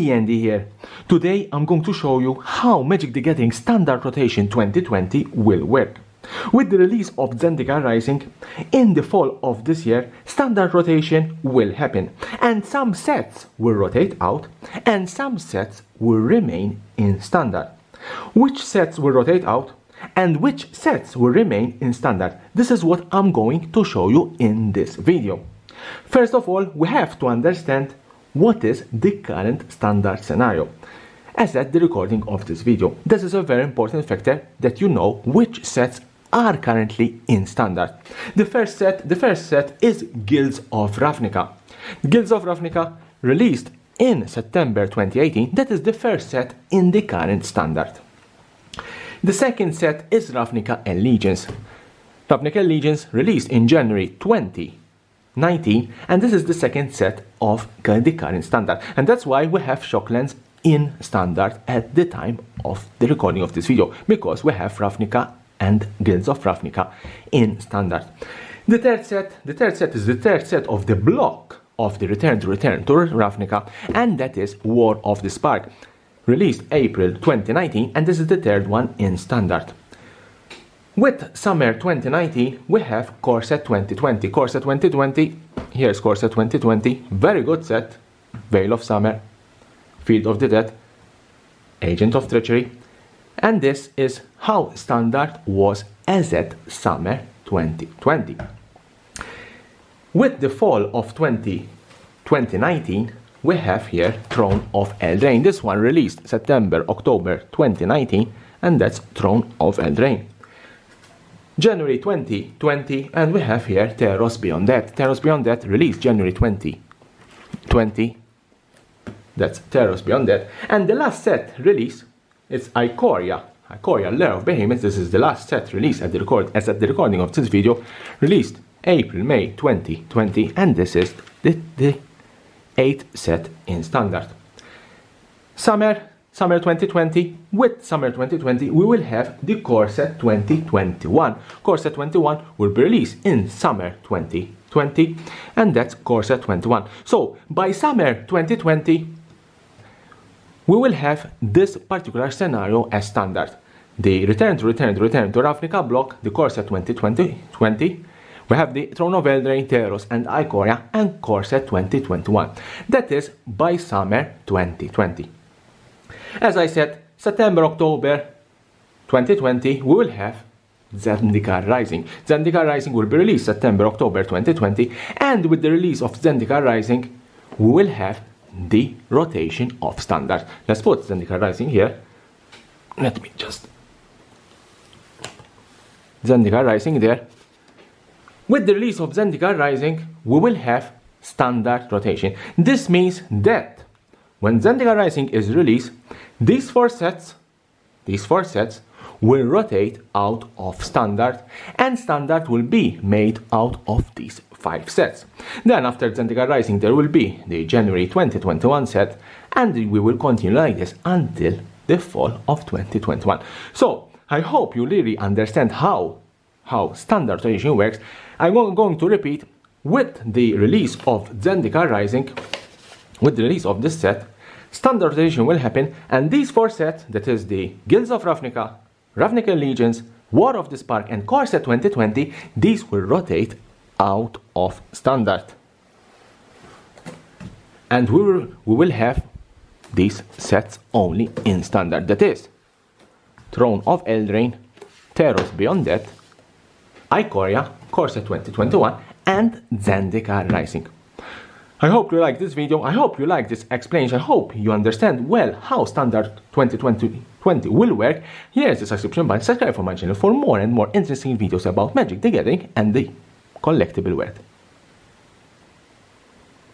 E.N.D here. Today I'm going to show you how Magic the Gathering Standard Rotation 2020 will work. With the release of Zendikar Rising, in the fall of this year, Standard Rotation will happen, and some sets will rotate out, and some sets will remain in Standard. Which sets will rotate out, and which sets will remain in Standard? This is what I'm going to show you in this video. First of all, we have to understand what is the current Standard scenario. As at the recording of this video, this is a very important factor that you know which sets are currently in Standard. The first set is Guilds of Ravnica. Guilds of Ravnica released in September 2018. That is the first set in the current Standard. The second set is Ravnica Allegiance. Ravnica Allegiance released in January 2019, and this is the second set of the current Standard, and that's why we have Shocklands in Standard at the time of the recording of this video, because we have Ravnica and Guilds of Ravnica in Standard. The third set is the third set of the block of the Return to Ravnica, and that is War of the Spark, released April 2019, and this is the third one in Standard. With Summer 2019, we have Core Set 2020. Core Set 2020, here's Core Set 2020, very good set. Veil of Summer, Field of the Dead, Agent of Treachery, and this is how Standard was as at Summer 2020. With the fall of 2019, we have here Throne of Eldraine. This one released October 2019, and that's Throne of Eldraine. January 2020, and we have here Theros Beyond Death. Theros Beyond Death released January 2020. That's Theros Beyond Death. And the last set release is Ikoria. Ikoria, Lair of Behemoths. This is the last set released at the recording of this video, released May 2020, and this is the 8th set in Standard. Summer 2020. With Summer 2020, we will have the Core Set 2021. Core Set 21 will be released in Summer 2020, and that's Core Set 21. So, by Summer 2020, we will have this particular scenario as Standard. The Return to Ravnica block, the Core Set 2020, we have the Throne of Eldraine, Theros, and Ikoria, and Core Set 2021. That is by Summer 2020. As I said, September, October 2020, we will have Zendikar Rising. Zendikar Rising will be released September, October 2020, and with the release of Zendikar Rising, we will have the rotation of Standard. Let's put Zendikar Rising here. Let me just... Zendikar Rising there. With the release of Zendikar Rising, we will have Standard rotation. This means that when Zendikar Rising is released, these four sets will rotate out of Standard, and Standard will be made out of these 5 sets. Then after Zendikar Rising, there will be the January 2021 set, and we will continue like this until the fall of 2021. So I hope you really understand how Standard rotation works. I'm going to repeat. With the release of Zendikar Rising, with the release of this set, Standard rotation will happen, and these 4 sets, that is the Guilds of Ravnica, Ravnica Allegiance, War of the Spark, and Core Set 2020, these will rotate out of Standard. And we will have these sets only in Standard. That is Throne of Eldraine, Theros Beyond Death, Ikoria, Core Set 2021, and Zendikar Rising. I hope you like this video, I hope you like this explanation, I hope you understand well how Standard 2020 will work. Here's the subscription button, subscribe for my channel for more and more interesting videos about Magic the Gathering and the collectible world.